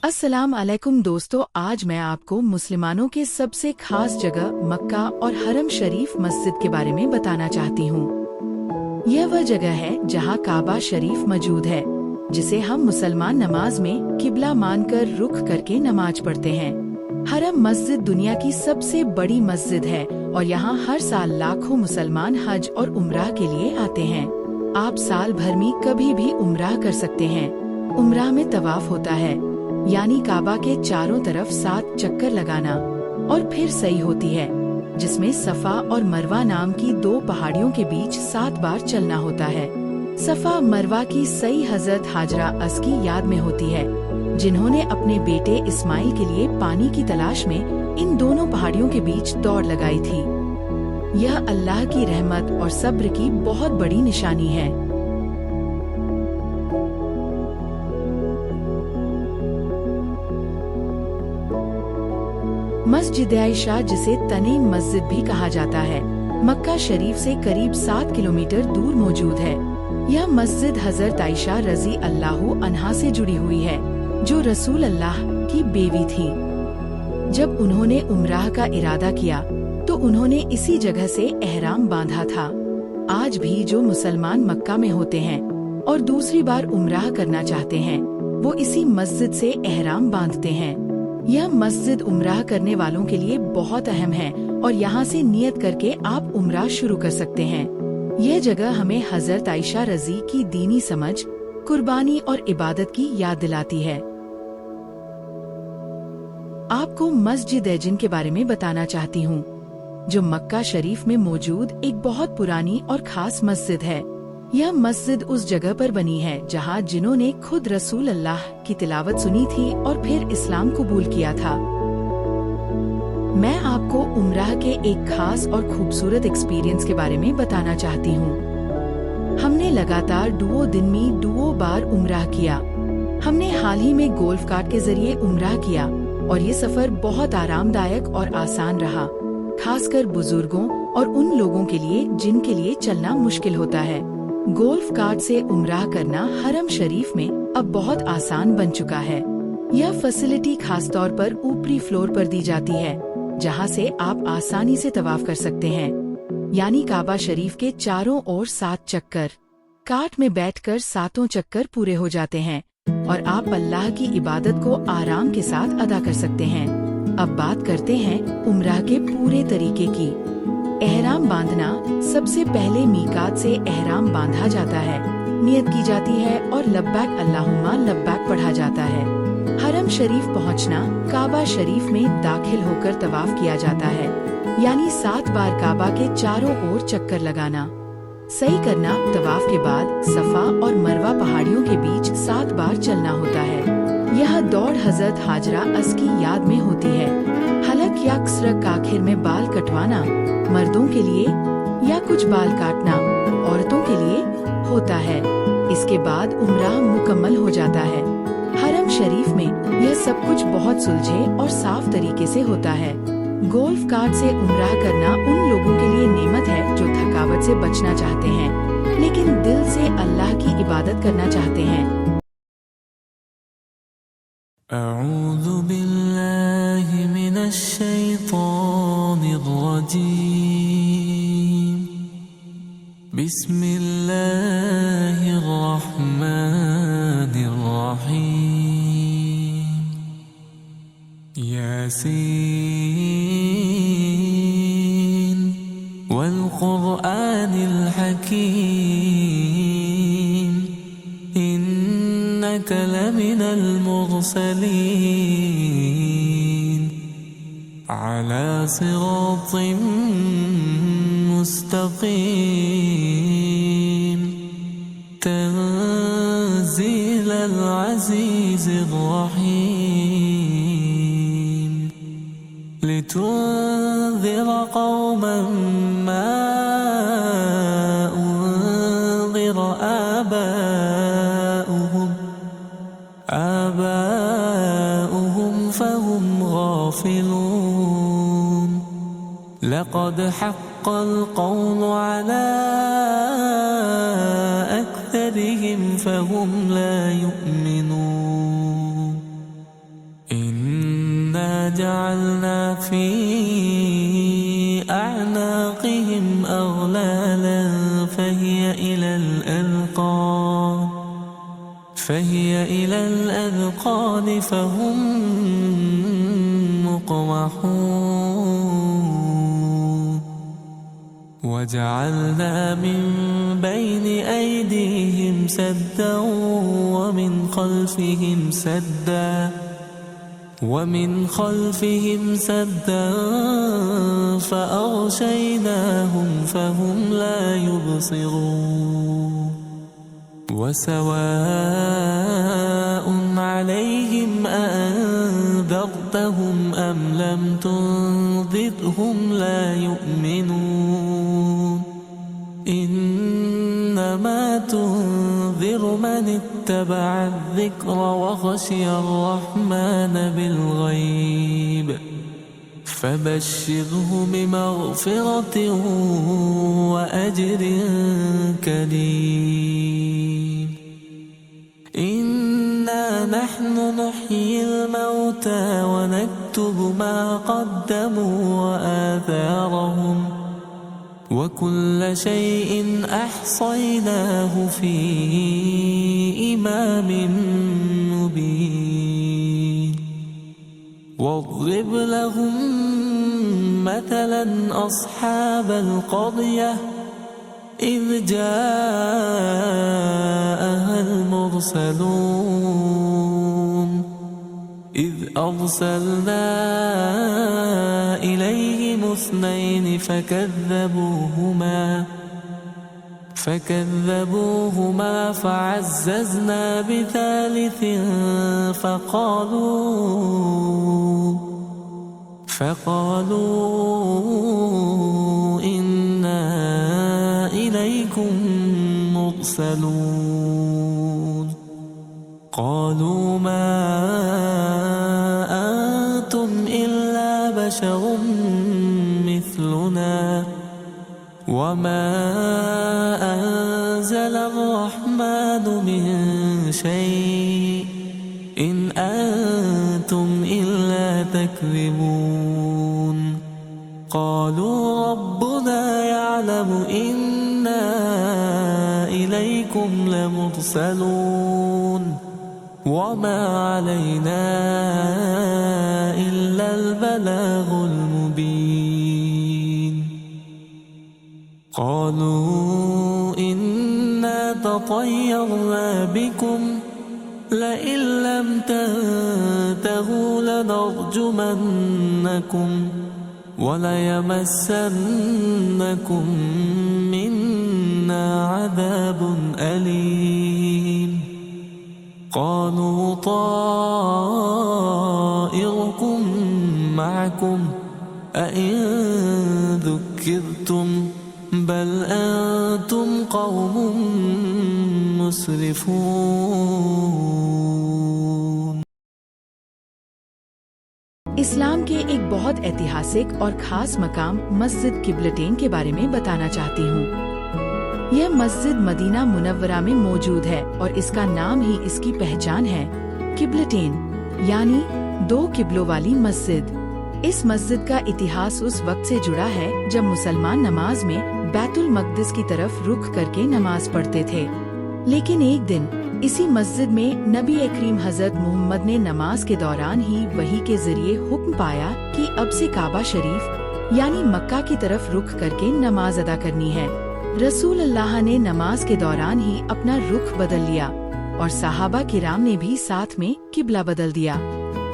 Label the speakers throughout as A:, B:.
A: अस्सलाम अलैकुम दोस्तों, आज मैं आपको मुसलमानों के सबसे खास जगह मक्का और हरम शरीफ मस्जिद के बारे में बताना चाहती हूँ। यह वह जगह है जहाँ काबा शरीफ मौजूद है, जिसे हम मुसलमान नमाज में किबला मानकर रुख करके नमाज पढ़ते हैं। हरम मस्जिद दुनिया की सबसे बड़ी मस्जिद है और यहाँ हर साल लाखों मुसलमान हज और उम्राह के लिए आते हैं। आप साल भर में कभी भी उम्राह कर सकते हैं। उम्राह में तवाफ होता है, यानी काबा के चारों तरफ 7 चक्कर लगाना, और फिर सही होती है, जिसमें सफा और मरवा नाम की 2 पहाड़ियों के बीच 7 बार चलना होता है। सफा मरवा की सही हजरत हाजरा अस की याद में होती है, जिन्होंने अपने बेटे इस्माइल के लिए पानी की तलाश में इन दोनों पहाड़ियों के बीच दौड़ लगाई थी। यह अल्लाह की रहमत और सब्र की बहुत बड़ी निशानी है। मस्जिद आयशा, जिसे तनीम मस्जिद भी कहा जाता है, मक्का शरीफ से करीब 7 किलोमीटर दूर मौजूद है। यह मस्जिद हजरत आयशा रजी अल्लाहु अन्हा से जुड़ी हुई है, जो रसूल अल्लाह की बेवी थी। जब उन्होंने उम्राह का इरादा किया तो उन्होंने इसी जगह से एहराम बांधा था। आज भी जो मुसलमान मक्का में होते हैं और दूसरी बार उम्राह करना चाहते हैं, वो इसी मस्जिद से एहराम बांधते हैं। यह मस्जिद उम्राह करने वालों के लिए बहुत अहम है और यहाँ से नियत करके आप उम्राह शुरू कर सकते हैं। यह जगह हमें हजरत आयशा रजी की दीनी समझ, कुर्बानी और इबादत की याद दिलाती है। आपको मस्जिद एजिन के बारे में बताना चाहती हूँ, जो मक्का शरीफ में मौजूद एक बहुत पुरानी और खास मस्जिद है। यह मस्जिद उस जगह पर बनी है जहाँ जिन्होंने खुद रसूल अल्लाह की तिलावत सुनी थी और फिर इस्लाम कबूल किया था। मैं आपको उम्राह के एक खास और खूबसूरत एक्सपीरियंस के बारे में बताना चाहती हूँ। हमने लगातार 2 दिन में 2 बार उम्राह किया। हमने हाल ही में गोल्फ कार्ट के जरिए उम्राह किया और ये सफर बहुत आरामदायक और आसान रहा, खासकर बुजुर्गों और उन लोगों के लिए जिनके लिए चलना मुश्किल होता है। गोल्फ कार्ट से उम्राह करना हरम शरीफ में अब बहुत आसान बन चुका है। यह फैसिलिटी खास तौर पर ऊपरी फ्लोर पर दी जाती है, जहां से आप आसानी से तवाफ कर सकते हैं, यानी काबा शरीफ के चारों ओर 7 चक्कर। कार्ट में बैठकर 7 चक्कर पूरे हो जाते हैं और आप अल्लाह की इबादत को आराम के साथ अदा कर सकते हैं। अब बात करते हैं उम्राह के पूरे तरीके की। एहराम बांधना। सबसे पहले मीकात से एहराम बांधा जाता है, नियत की जाती है और लब्बैक अल्लाहुम्मा लब्बैक पढ़ा जाता है। हरम शरीफ पहुंचना। काबा शरीफ में दाखिल होकर तवाफ किया जाता है, यानी 7 बार काबा के चारों ओर चक्कर लगाना। सही करना। तवाफ के बाद सफा और मरवा पहाड़ियों के बीच 7 बार चलना होता है। यह दौड़ हजरत हाजरा अस की याद में होती है। हलक या कसरक, आखिर में बाल कटवाना मर्दों के लिए या कुछ बाल काटना औरतों के लिए होता है। इसके बाद उम्राह मुकम्मल हो जाता है। हरम शरीफ में यह सब कुछ बहुत सुलझे और साफ तरीके से होता है। गोल्फ कार्ट से उम्राह करना उन लोगों के लिए नेमत है जो थकावट से बचना चाहते हैं, लेकिन दिल से अल्लाह की इबादत करना चाहते हैं।
B: अऊज़ु बिल्लाहि मिनश शैतानिर रजीम। बिस्मिल्लाहिर रहमानिर रहीम। यासीन वल क़ुरआनिल हकीम। इन्नका लमिनल मुरसलीन अला सिरातिम मुस्तकीम। तंज़ीलल अज़ीज़िर रहीम। लितुन्ज़िर क़ौमन मा उन्ज़िर आबाउहुम फहुम गाफिलून। लक़द हक़्क़ल क़ौलु अला अक्सरिहिम फहुम ला युमिनून। فهي إلى الأذقان فهم مقمحون وجعلنا من بين أيديهم سدا ومن خلفهم سدا فأغشيناهم فهم لا يبصرون وسواء عليهم أأنذرتهم أم لم تنذرهم لا يؤمنون إنما تنذر من اتبع الذكر وخشي الرحمن بالغيب فبشره بمغفرة وأجر كريم إنا نحن نحيي الموتى ونكتب ما قدموا وآثارهم وكل شيء أحصيناه في إمام مبين واضرب لهم مثلا أصحاب القرية إذ جاءها المرسلون إذ أرسلنا إليهم 2 فكذبوهما فعززنا بثالث فقالوا إنا إليكم مرسلون قالوا ما أنتم إلا بشر مثلنا وما أنزل الرحمن من شيء إن أنتم إلا تكذبون قالوا ربنا يعلم إنا إليكم لمرسلون وما علينا إلا البلاغ المبين قالوا إنا تطيرنا بكم لئن لم تنتهوا لنرجمنكم وليمسنكم منا عذاب أليم قالوا طائركم معكم أئن ذكرتم بل أنتم قوم مسرفون
A: اسلام کے ایک بہت ایتہاسک اور خاص مقام مسجد قبلتین کے بارے میں بتانا چاہتی ہوں۔ یہ مسجد مدینہ منورہ میں موجود ہے اور اس کا نام ہی اس کی پہچان ہے، قبلتین یعنی 2 قبلوں والی مسجد۔ اس مسجد کا اتہاس اس وقت سے جڑا ہے جب مسلمان نماز میں بیت المقدس کی طرف رخ کر کے نماز پڑھتے تھے، لیکن ایک دن اسی مسجد میں نبی کریم حضرت محمد نے نماز کے دوران ہی وحی کے ذریعے حکم پایا کہ اب سے کعبہ شریف یعنی مکہ کی طرف رخ کر کے نماز ادا کرنی ہے۔ رسول اللہ نے نماز کے دوران ہی اپنا رخ بدل لیا اور صحابہ کرام نے بھی ساتھ میں قبلہ بدل دیا۔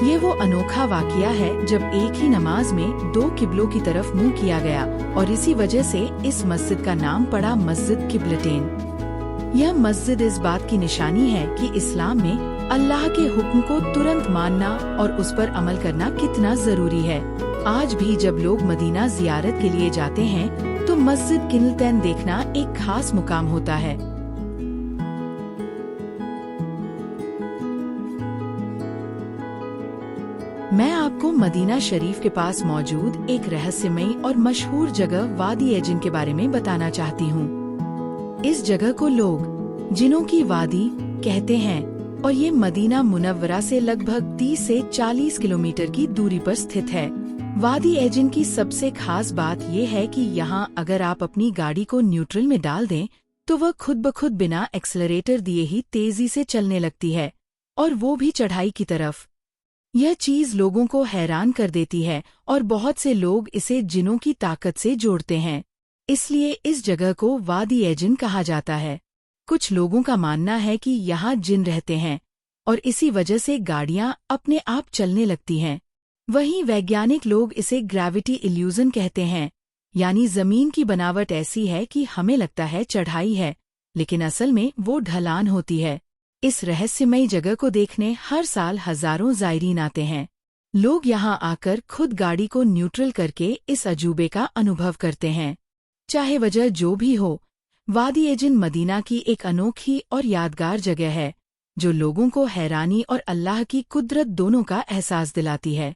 A: یہ وہ انوکھا واقعہ ہے جب ایک ہی نماز میں 2 قبلوں کی طرف منہ کیا گیا اور اسی وجہ سے اس مسجد کا نام پڑا مسجد قبلتین۔ یہ مسجد اس بات کی نشانی ہے کہ اسلام میں اللہ کے حکم کو ترنت ماننا اور اس پر عمل کرنا کتنا ضروری ہے۔ آج بھی جب لوگ مدینہ زیارت کے لیے جاتے ہیں تو مسجد قبلتین دیکھنا ایک خاص مقام ہوتا ہے۔ میں آپ کو مدینہ شریف کے پاس موجود ایک رہسیمئی اور مشہور جگہ وادی ایجن کے بارے میں بتانا چاہتی ہوں۔ اس جگہ کو لوگ جنوں کی وادی کہتے ہیں اور یہ مدینہ منورہ سے لگ بھگ 30 سے 40 کلومیٹر کی دوری پر ستھت ہے۔ वादी एजिन की सबसे खास बात ये है कि यहाँ अगर आप अपनी गाड़ी को न्यूट्रल में डाल दें तो वह खुद ब खुद बिना एक्सेलरेटर दिए ही तेजी से चलने लगती है, और वो भी चढ़ाई की तरफ। यह चीज लोगों को हैरान कर देती है और बहुत से लोग इसे जिनों की ताकत से जोड़ते हैं। इसलिए इस जगह को वादी एजिन कहा जाता है। कुछ लोगों का मानना है कि यहाँ जिन रहते हैं और इसी वजह से गाड़ियाँ अपने आप चलने लगती हैं। वहीं वैज्ञानिक लोग इसे ग्रेविटी इल्यूजन कहते हैं, यानी जमीन की बनावट ऐसी है कि हमें लगता है चढ़ाई है, लेकिन असल में वो ढलान होती है। इस रहस्यमयी जगह को देखने हर साल हजारों जायरीन आते हैं। लोग यहाँ आकर खुद गाड़ी को न्यूट्रल करके इस अजूबे का अनुभव करते हैं। चाहे वजह जो भी हो, वादी एजिन मदीना की एक अनोखी और यादगार जगह है, जो लोगों को हैरानी और अल्लाह की कुदरत दोनों का एहसास दिलाती है।